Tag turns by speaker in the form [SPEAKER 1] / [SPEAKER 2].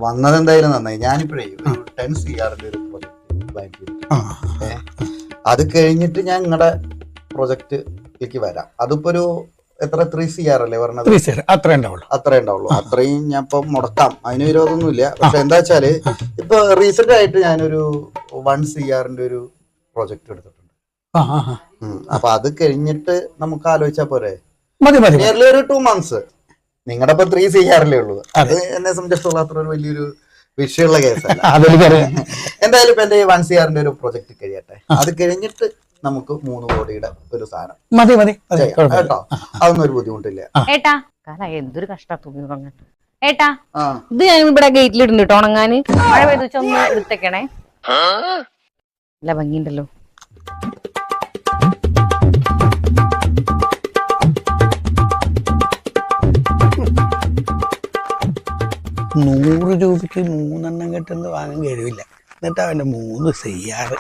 [SPEAKER 1] വന്നത് എന്തായാലും നന്നായി. ഞാനിപ്പോഴേ 10 CR ഒരു പ്രൊജക്ട് പ്ലാൻ ചെയ്തിട്ടുണ്ട്. അത് കഴിഞ്ഞിട്ട് ഞാൻ നിങ്ങളുടെ പ്രൊജക്റ്റിലേക്ക് വരാം. അതിപ്പോ ഒരു എത്ര 3 CR അല്ലേ പറഞ്ഞത്?
[SPEAKER 2] അത്രേ ഉണ്ടാവുള്ളൂ.
[SPEAKER 1] അത്രയും ഞാൻ ഇപ്പൊ മുടക്കാം, അതിന് വിരോധമൊന്നുമില്ല. പക്ഷെ എന്താ വെച്ചാല് ഇപ്പൊ റീസെന്റ് ആയിട്ട് ഞാനൊരു 1 CR ഒരു പ്രൊജക്ട് എടുത്തിട്ടുണ്ട്. അപ്പൊ അത് കഴിഞ്ഞിട്ട് നമുക്ക് ആലോചിച്ചാ പോരെ? നിയർലി ഒരു 2 months. നിങ്ങളുടെ ഇപ്പൊ 3 CR ഉള്ളൂ. അത് എന്നെ സംബന്ധിച്ചിടത്തോളം അത്ര ഒരു വലിയൊരു വിഷയമുള്ള കേസല്ല. എന്തായാലും ഇപ്പൊ എന്റെ 1 CR ഒരു പ്രൊജക്ട് കഴിയട്ടെ. അത് കഴിഞ്ഞിട്ട് നമുക്ക് 3 കോടിയുടെ ഒരു സാധനം കേട്ടോ. അതൊന്നും ഒരു ബുദ്ധിമുട്ടില്ല.
[SPEAKER 3] ഏട്ടാ എന്തൊരു കഷ്ടം. ഏട്ടാ ഇത് ഞാൻ ഇവിടെ ഗേറ്റിൽ ഇടുന്നു കേട്ടോ ഉണങ്ങാന്. മഴ പെയ്തു വെച്ചാൽ ഒന്ന് എടുത്തേക്കണേ. നല്ല ഭംഗിയുണ്ടല്ലോ.
[SPEAKER 2] ₹100 3 എണ്ണം കെട്ടെന്ന് വാങ്ങാൻ കഴിവില്ല. എന്നിട്ട് അവന്റെ 3 CR